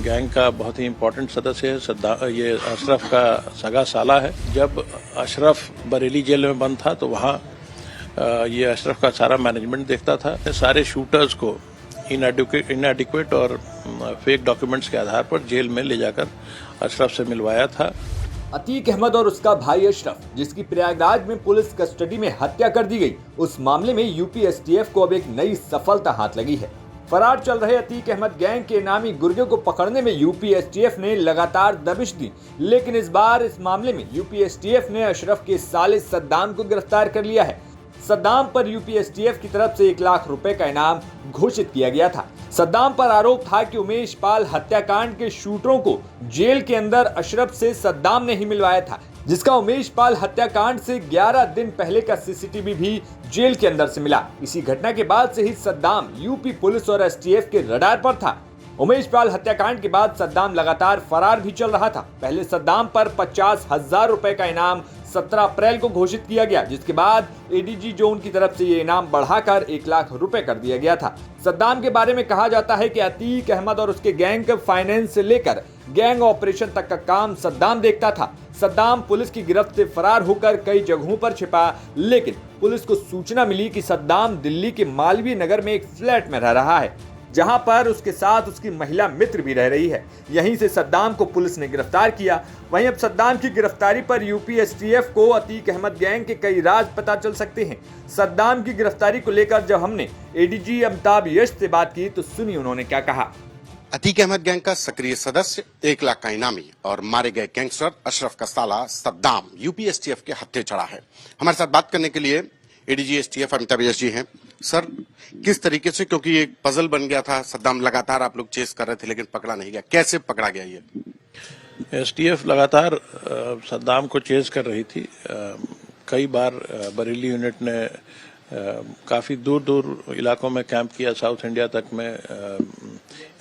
Gang का बहुत ही important सदस्य है। ये अशरफ का सगा साला है। जब अशरफ बरेली जेल में बंद था तो वहाँ ये अशरफ का सारा मैनेजमेंट देखता था। सारे शूटर्स को इनएडिक्वेट और फेक डॉक्यूमेंट्स के आधार पर जेल में ले जाकर अशरफ से मिलवाया था। अतीक अहमद और उसका भाई अशरफ, जिसकी प्रयागराज में पुलिस कस्टडी में हत्या कर दी गई, उस मामले में यूपी एसटीएफ को अब एक नई सफलता हाथ लगी है। फरार चल रहे अतीक अहमद गैंग के इनामी गुर्गे को पकड़ने में यूपी एसटीएफ ने लगातार दबिश दी, लेकिन इस बार इस मामले में यूपी एसटीएफ ने अशरफ के साले सद्दाम को गिरफ्तार कर लिया है। सद्दाम पर यूपी एसटीएफ की तरफ से 1 लाख रुपए का इनाम घोषित किया गया था। सद्दाम पर आरोप था कि उमेश पाल हत्याकांड के शूटरों को जेल के अंदर अशरफ से सद्दाम ने ही मिलवाया था, जिसका उमेश पाल हत्याकांड से 11 दिन पहले का सीसीटीवी भी जेल के अंदर से मिला। इसी घटना के बाद से ही सद्दाम यूपी पुलिस और एसटीएफ के रडार पर था। उमेश पाल हत्याकांड के बाद सद्दाम लगातार फरार भी चल रहा था। पहले सद्दाम पर 50,000 रुपए का इनाम 17 अप्रैल को घोषित किया गया, जिसके बाद एडीजी जोन की तरफ से ये इनाम बढ़ाकर 1 लाख रुपए कर दिया गया था। सद्दाम के बारे में कहा जाता है कि अतीक अहमद और उसके गैंग के फाइनेंस से लेकर गैंग ऑपरेशन तक का काम सद्दाम देखता था। सद्दाम पुलिस की गिरफ्त से फरार होकर कई जगहों पर छिपा, लेकिन पुलिस को सूचना मिली कि सद्दाम दिल्ली के मालवीय नगर में एक फ्लैट में रह रहा है, जहां पर उसके साथ उसकी महिला मित्र भी रह रही है। यहीं से सद्दाम को पुलिस ने गिरफ्तार किया। वहीं अब सद्दाम की गिरफ्तारी पर यूपी एसटीएफ को अतीक अहमद गैंग के कई राज पता चल सकते हैं। सद्दाम की गिरफ्तारी को लेकर जब हमने एडीजी अमिताभ यश से बात की तो सुनिए उन्होंने क्या कहा। अतीक अहमद गैंग का सक्रिय सदस्य, 1 लाख का इनामी और मारे गए गैंगस्टर अशरफ का साला सद्दाम यूपी एसटीएफ के हत्थे चढ़ा है। हमारे साथ बात करने के लिए एडीजी एसटीएफ अमिताभ यश जी हैं। सर, किस तरीके से, क्योंकि एक पजल बन गया था, सद्दाम लगातार आप लोग चेस कर रहे थे लेकिन पकड़ा नहीं गया, कैसे पकड़ा गया ये? एसटीएफ लगातार सद्दाम को चेस कर रही थी। कई बार बरेली यूनिट ने काफी दूर दूर इलाकों में कैंप किया, साउथ इंडिया तक में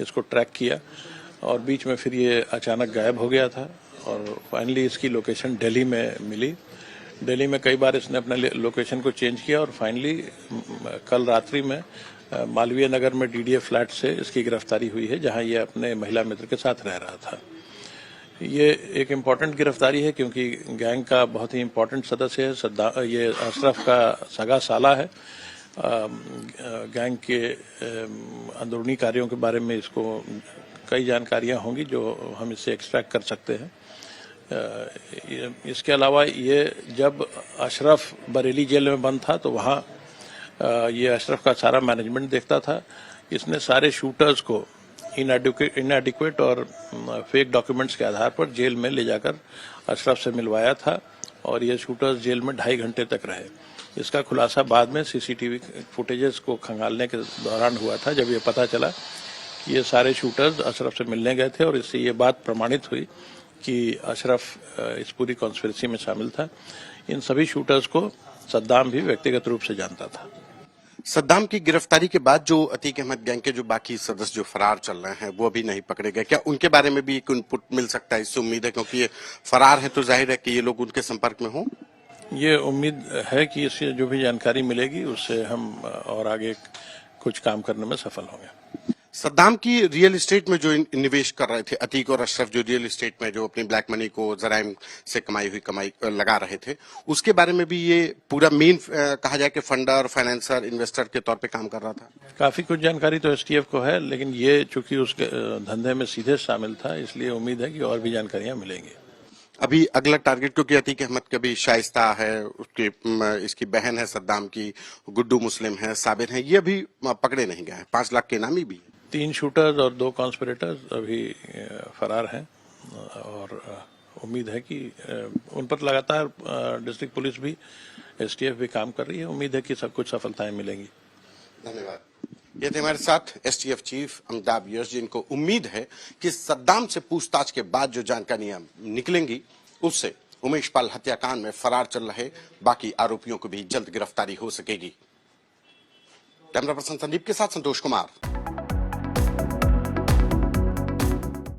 इसको ट्रैक किया और बीच में फिर ये अचानक गायब हो गया था और फाइनली इसकी लोकेशन दिल्ली में मिली। दिल्ली में कई बार इसने अपने लोकेशन को चेंज किया और फाइनली कल रात्रि में मालवीय नगर में डीडीए फ्लैट से इसकी गिरफ्तारी हुई है, जहां ये अपने महिला मित्र के साथ रह रहा था। ये एक इम्पॉर्टेंट गिरफ्तारी है क्योंकि गैंग का बहुत ही इम्पोर्टेंट सदस्य है। ये अशरफ का सगा साला है। गैंग के अंदरूनी कार्यों के बारे में इसको कई जानकारियां होंगी जो हम इससे एक्सट्रैक्ट कर सकते हैं। इसके अलावा ये जब अशरफ बरेली जेल में बंद था तो वहाँ ये अशरफ का सारा मैनेजमेंट देखता था। इसने सारे शूटर्स को इनएडिक्वेट और फेक डॉक्यूमेंट्स के आधार पर जेल में ले जाकर अशरफ से मिलवाया था और ये शूटर्स जेल में 2.5 घंटे तक रहे। इसका खुलासा बाद में सीसीटीवी फुटेजेस को खंगालने के दौरान हुआ था, जब ये पता चला कि ये सारे शूटर्स अशरफ से मिलने गए थे और इससे ये बात प्रमाणित हुई कि अशरफ इस पूरी कॉन्स्पिरेसी में शामिल था। इन सभी शूटर्स को सद्दाम भी व्यक्तिगत रूप से जानता था। सद्दाम की गिरफ्तारी के बाद जो अतीक अहमद गैंग के जो बाकी सदस्य जो फरार चल रहे हैं वो अभी नहीं पकड़े गए, क्या उनके बारे में भी एक इनपुट मिल सकता है? इससे उम्मीद है, क्योंकि ये फरार है तो जाहिर है कि ये लोग उनके संपर्क में हों। ये उम्मीद है कि इससे जो भी जानकारी मिलेगी उससे हम और आगे कुछ काम करने में सफल होंगे। सद्दाम की रियल एस्टेट में जो निवेश कर रहे थे अतीक और अशरफ, जो रियल एस्टेट में जो अपनी ब्लैक मनी को जराइम से कमाई लगा रहे थे, उसके बारे में भी ये पूरा मेन कहा जाए कि फंडर, फाइनेंसर, इन्वेस्टर के तौर पे काम कर रहा था। काफी कुछ जानकारी तो एसटीएफ को है, लेकिन ये चूंकि उसके धंधे में सीधे शामिल था इसलिए उम्मीद है कि और भी जानकारियां मिलेंगी। अभी अगला टारगेट, क्योंकि अतीक अहमद का भी शाइस्ता है, उसकी इसकी बहन है सद्दाम की, गुड्डू मुस्लिम है, साबिर है, ये अभी पकड़े नहीं गए हैं। 5 लाख के इनामी भी 3 शूटर्स और 2 कॉन्स्पिरेटर्स अभी फरार हैं और उम्मीद है कि उन पर लगातार डिस्ट्रिक्ट पुलिस भी, एसटीएफ भी काम कर रही है। उम्मीद है कि सब कुछ सफलताएं मिलेंगी। धन्यवाद। ये थे हमारे साथ एसटीएफ चीफ अमिताभ यश, जिनको उम्मीद है कि सद्दाम से पूछताछ के बाद जो जानकारियां निकलेंगी उससे उमेश पाल हत्याकांड में फरार चल रहे बाकी आरोपियों को भी जल्द गिरफ्तारी हो सकेगी। कैमरा पर्सन संदीप के साथ संतोष कुमार,